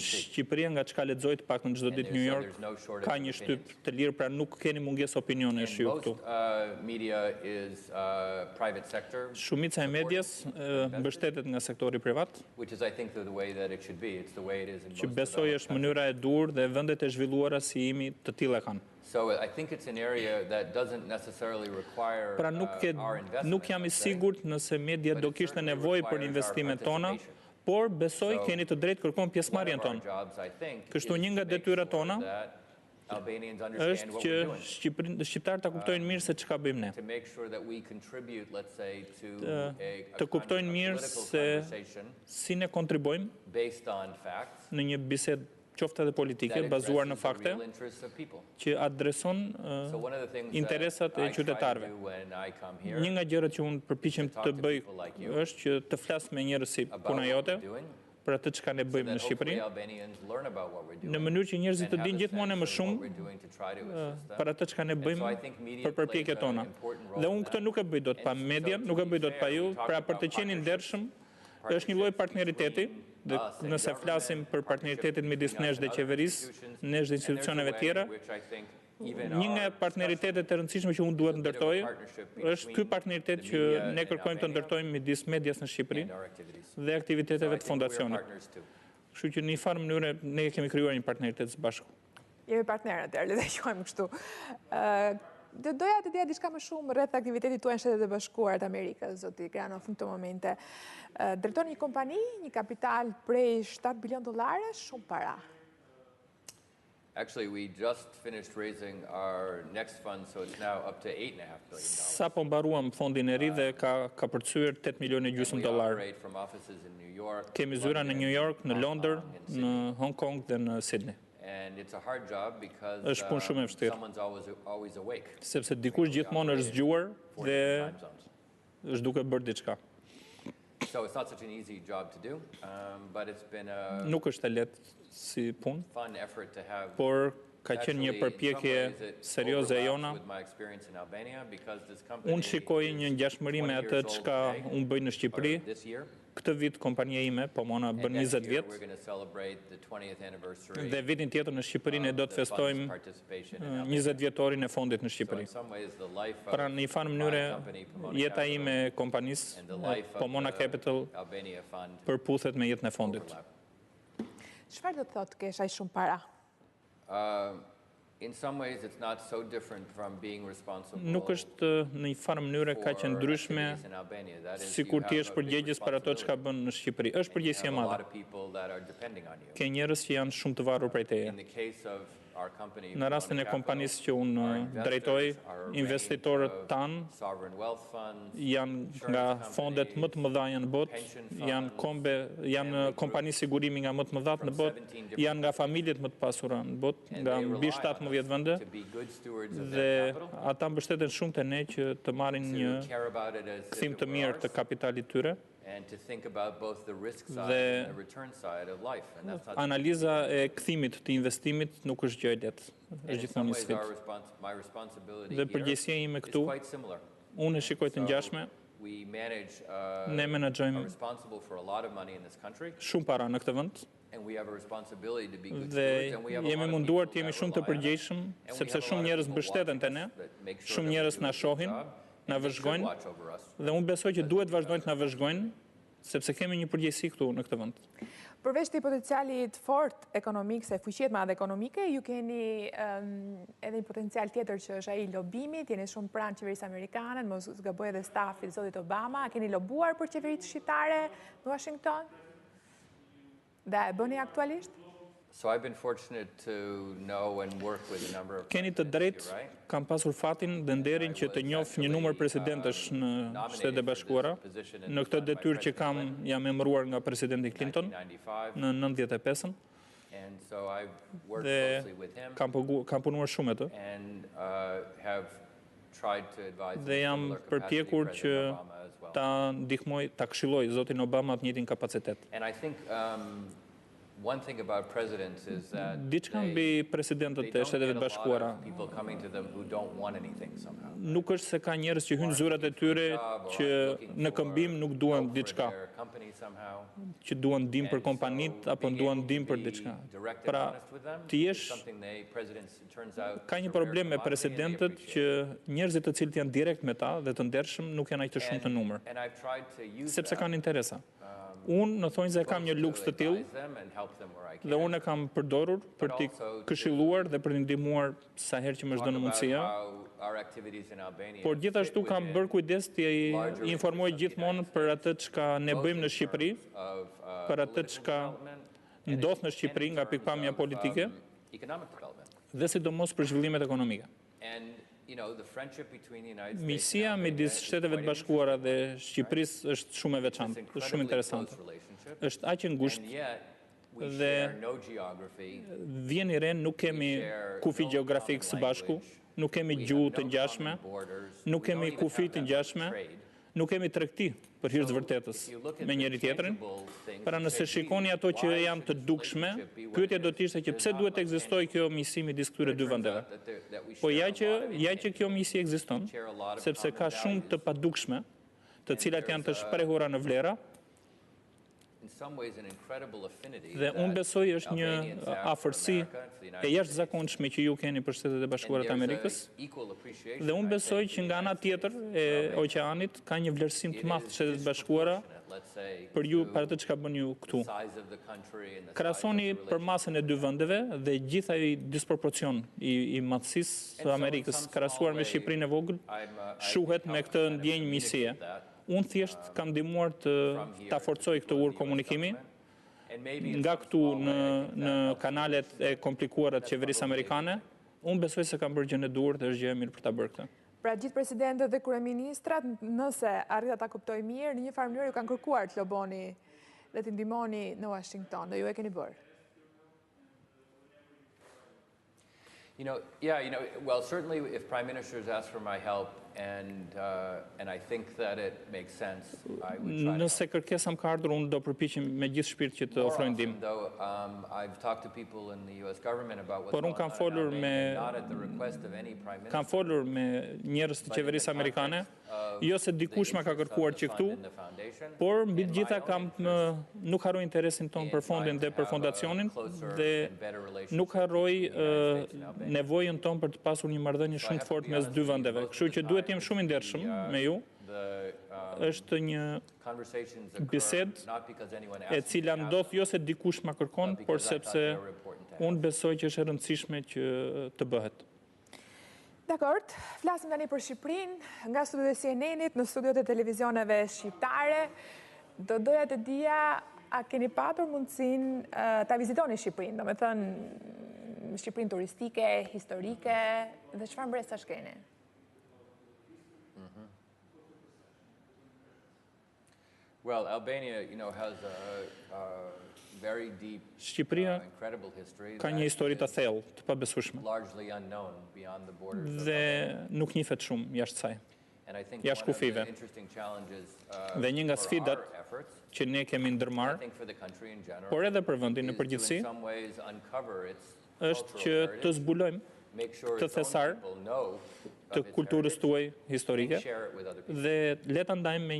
Shqipëria, nga çka lexoj të paktën çdo ditë në New York, ka një shtyp të lirë, pra nuk keni mungesë opinionesh ju këtu. Shumica e medias mbështetet nga sektori privat, që besoj është mënyra e dur dhe vendet e zhvilluara si jemi të tilla kanë. Pra nuk jam I sigurt nëse media do kishte nevojë për investimet tona, por besoj keni të drejtë kërkon pjesëmarrjen tonë. Kështu një nga detyrat tona është që shqiptarët ta kuptojnë mirë se çka bëjmë ne. Të kuptojnë mirë se si ne kontribuojmë në një bisedë qoftë edhe politike, bazuar në fakte, që adreson interesat e qytetarëve. Një nga gjërat që unë përpiqem të bëj është që të flas me njerëz si puna jote, për atë çka ne bëjmë në Shqipëri, në mënyrë që njerëzit të dinë gjithmonë më shumë për atë çka ne bëjmë për përpjekjet tona. Dhe unë këtë nuk e bëj dot pa media, nuk e bëj dot pa ju, pra për të qenë ndershëm, është një lloj partneriteti. Dhe nëse flasim për partneritetin midis nesh dhe qeverisë, nesh dhe institucioneve tjera, një nga partneritetet e rëndësishme që unë duhet ndërtoj është ky partneritet që ne kërkojmë të ndërtojmë midis medias në Shqipëri dhe aktiviteteve të fondacionit. Kështu që në një farë mënyrë ne kemi krijuar një partneritet së bashku. Jemi partnerë atëherë, le ta quajmë kështu. Doja të dija diçka më shumë rreth aktivitetit tuaj në Shtetet e Bashkuara të Amerikës, zoti Granoff, në këto momente. Drejton një kompani, një kapital prej $7 bilion, shumë para. Actually, we just finished raising our next fund, so it's now up to $8.5 billion. Sa po mbaruam fondin e ri dhe ka përcyer $8,5 milionë. Kemi zyra në New York, në Londër, në Hong Kong dhe në Sydney. Është punë shumë e vështirë, sepse dikush gjithmonë është zgjuar dhe është duke bërë diçka. Nuk është e lehtë si punë, por ka qenë një përpjekje serioze e jona. Unë shikoj një ngjashmëri me atë çka unë bëj në Shqipëri. Këtë vit kompania ime, Pomona, bën 20 vjet. Dhe vitin tjetër në Shqipëri ne do të festojmë 20 vjetorin e fondit në Shqipëri. Pra në një farë mënyre jeta ime e kompanisë Pomona Capital përputhet me jetën e fondit. Çfarë do të thotë kesh aq shumë para? Nuk është në një farë mënyre ka që ndryshme sikur ti je përgjegjës për ato çka bën në Shqipëri. Është përgjegjësi e madhe. Ke njerëz që janë shumë të varur prej teje. Në rastin e kompanisë që unë drejtoj, investitorët tanë janë nga fondet më të mëdha në botë, janë kompani sigurimi nga më të mëdha në botë, janë nga familjet më të pasura në botë, nga mbi 17 vende, dhe ata mbështeten shumë te ne që të marrin një kthim të mirë të kapitalit tyre Dhe analiza e kthimit të investimit nuk është gjë e lehtë, është gjithmonë një sfidë. Dhe përgjegjësia ime këtu, unë e shikoj të ngjashme. Ne menaxhojmë shumë para në këtë vend dhe jemi munduar të jemi shumë të përgjegjshëm, sepse shumë njerëz mbështeten te ne, shumë njerëz na shohin, na vëzhgojnë dhe unë besoj që duhet vazhdojnë të na vëzhgojnë, sepse kemi një përgjegjësi këtu në këtë vend. Përveç të potencialit fort ekonomik, se fuqiet madhe ekonomike, ju keni edhe një potencial tjetër që është ai lobimit, jeni shumë pranë qeverisë amerikane, mos zgaboj edhe stafit zotit Obama, keni lobuar për qeveritë shqiptare në Washington? Dhe e bëni aktualisht? Keni të drejtë, kam pasur fatin dhe nderin që të njoh një numër presidentësh në Shtetet e Bashkuara. Në këtë detyrë që jam emëruar nga presidenti Clinton në 95-ën. Dhe kam punuar shumë me të. Dhe jam përpjekur që ta ndihmoj, ta këshilloj zotin Obama të njëjtin kapacitet. Diçka mbi presidentët e Shteteve të Bashkuara nuk është se ka njerëz që hyjnë zyrat e tyre që në këmbim nuk duan diçka, që duan ndihmë për kompanitë apo duan ndihmë për diçka. Pra, ka një problem me presidentët që njerëzit të cilët janë direkt me ta dhe të ndershëm nuk janë aq të shumë të numër, sepse kanë interesa. Unë në thonjë se kam një luks të tillë dhe unë e kam përdorur për t'i këshilluar dhe për t'i ndihmuar sa herë që më është dhënë mundësia. Por gjithashtu kam bërë kujdes t'i informoj gjithmonë për atë çka ne bëjmë në Shqipëri, për atë çka ndodh në Shqipëri nga pikpamja politike dhe sidomos për zhvillimet ekonomike. Miqësia midis Shteteve të Bashkuara dhe Shqipërisë është shumë e veçantë, është shumë interesante. Është aq e ngushtë dhe vjen i re, nuk kemi kufi gjeografik së bashku, nuk kemi gjuhë të ngjashme, nuk kemi kufi të ngjashme, nuk kemi tregti për hir të vërtetës me njëri tjetrin. Pra nëse shikoni ato që janë të dukshme, pyetja do të ishte që pse duhet të ekzistojë kjo miqësi midis këtyre dy vendeve. Po ja që kjo miqësi ekziston, sepse ka shumë të padukshme, të cilat janë të shprehura në vlera. Dhe unë besoj është një afërsi e jashtëzakonshme që ju keni për Shtetet e Bashkuara të Amerikës. Dhe unë besoj që nga ana tjetër e oqeanit ka një vlerësim të madh Shtetet e Bashkuara për ju, për atë çka bën ju këtu. Krahasoni për masën e dy vendeve dhe gjithë ai disproporcion i madhësisë së Amerikës krahasuar me Shqipërinë e vogël shuhet me këtë ndjenjë miqësie. Unë thjesht kam ndihmuar ta forcoj këtë ur komunikimi nga këtu në kanalet e komplikuara të qeverisë amerikane. Unë besoj se kam bërë gjën e duhur dhe është gjë e mirë për ta bërë këtë. Pra gjithë presidentët dhe kryeministrat, nëse arrita ta kuptoj mirë, në një farë mënyrë ju kanë kërkuar të loboni dhe të ndihmoni në Washington, dhe ju e keni bërë. Well, certainly if prime ministers ask for my help, and I think that it makes sense, I would try. Nëse kërkesa më ka ardhur, unë do përpiqem me gjithë shpirt që të ofroj ndihmë. I've talked to people in the US government about what's Por unë kam folur me njerëz të qeverisë amerikane, jo se dikush ma ka kërkuar që këtu, por mbi të gjitha nuk harroj interesin ton për fondin dhe për fondacionin dhe nuk harroj nevojën ton për të pasur një marrëdhënie shumë të fortë mes dy vendeve. Kështu që duhet jem shumë i ndershëm me ju. Është një bisedë e cila ndodh jo se dikush ma kërkon, por sepse unë besoj që është e rëndësishme që të bëhet. Dakord, flasim tani për Shqipërinë, nga studiot e CNN-it në studiot e televizioneve shqiptare. Do doja të dija, a keni patur mundësinë ta vizitoni Shqipërinë, domethënë Shqipërinë turistike, historike, dhe çfarë mbresash keni? Well, Albania, has a very deep, Shqipëria incredible history ka një histori të thellë, të pabesueshme. Largely unknown beyond the borders. Dhe nuk njihet shumë jashtë saj. jashtë kufive. Dhe një nga sfidat që ne kemi ndërmarrë, por edhe për vendin në përgjithësi, është që të zbulojmë këtë thesar të kulturës tuaj historike dhe le ta ndajmë me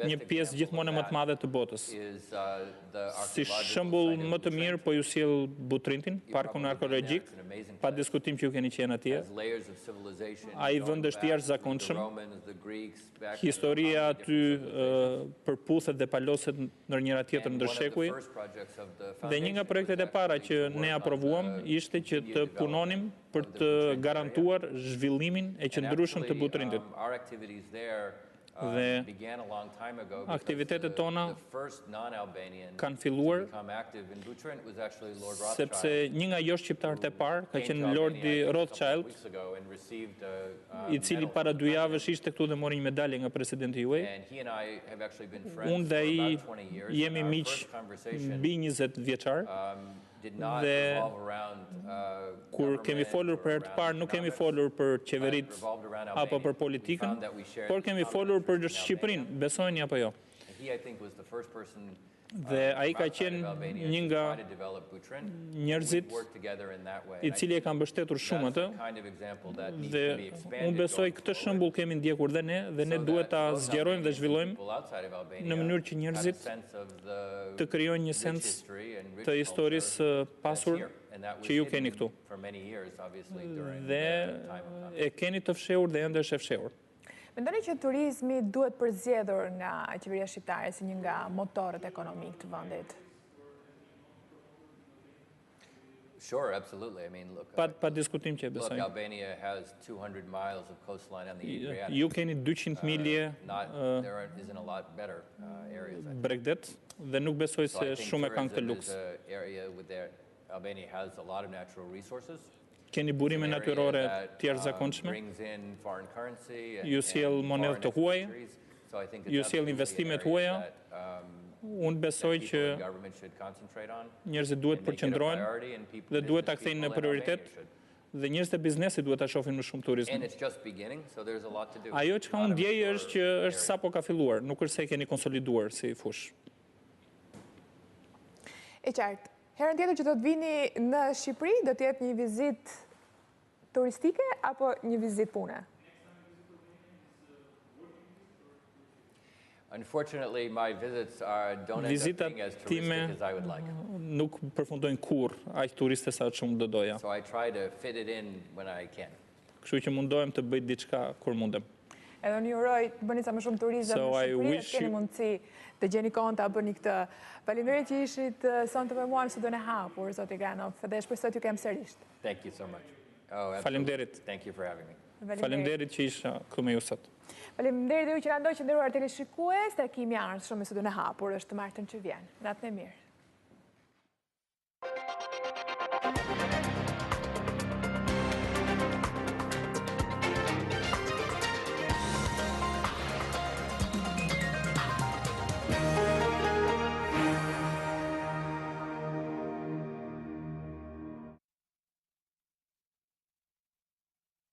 një pjesë gjithmonë më të madhe të botës. Si shembull më të mirë po ju sjell Butrintin, parkun arkeologjik, pa diskutim që ju keni qenë atje. Ai vend është i jashtëzakonshëm. Historia aty përputhet dhe paloset ndër njëra tjetrën ndër shekuj. Dhe një nga projektet e para që ne aprovuam ishte që të punonim për të garantuar zhvillimin e qëndrueshëm të Butrintit. Dhe aktivitetet tona kanë filluar sepse një nga jo shqiptarët e parë ka qenë Lordi Rothschild, i cili para 2 javësh ishte këtu dhe mori një medalje nga presidenti juaj. Unë dhe ai jemi miq mbi 20 vjeçar. Dhe kur kemi folur për herë të parë, nuk kemi folur për qeverit apo për politikën, por kemi folur për Shqipërinë, besojeni apo jo. Dhe ai ka qenë një nga njerëzit i cili e ka mbështetur shumë atë, dhe unë besoj këtë shembull kemi ndjekur dhe ne duhet ta zgjerojmë dhe zhvillojmë në mënyrë që njerëzit të krijojnë një sens të historisë pasur që ju keni këtu. Dhe e keni të fshehur dhe ende është e fshehur. Mendoni që turizmi duhet përzgjedhur nga qeveria shqiptare si një nga motorët ekonomik të vendit? Sure, absolutely. I mean, look. Pa diskutim që e besoj. Look, Albania has 200 miles of coastline on the Adriatic. Ju keni 200 milje There isn't a lot better areas. Bregdet dhe nuk besoj se shumë e kanë këtë luks. Albania has a lot of natural resources. Keni burime natyrore të jashtëzakonshme, ju sjell monedhë të huaja, ju sjell investimet huaja. Unë besoj që njerëzit duhet përqendrohen dhe duhet ta kthejnë në prioritet dhe njerëzit e biznesit duhet ta shohin më shumë turizmin. Ajo çka unë ndjej është që është sapo ka filluar, nuk është se e keni konsoliduar si fush. E qartë. Herën tjetër që do të vini në Shqipëri, do të jetë një vizitë turistike apo një vizitë pune? Unfortunately, my visits don't end up being as touristic as I would like. Nuk përfundojnë kurrë aq turiste sa shumë do doja. So I try to fit it in when I can. Kështu që mundohem të bëj diçka kur mundem. Edhe unë ju uroj të bëni sa më shumë turizëm në Shqipëri, keni mundësi të gjeni kohën ta bëni këtë. Faleminderit që ishit sonte me mua në studion e hapur, zoti Granoff, dhe shpresoj t'ju kem sërish. Thank you so much. Faleminderit. Thank you for having me. Faleminderit që isha këtu me ju sot. Faleminderit dhe ju që na ndoqët nderuar teleshikues, takimi i ardhshëm me studion e hapur është të martën që vjen. Natën e mirë.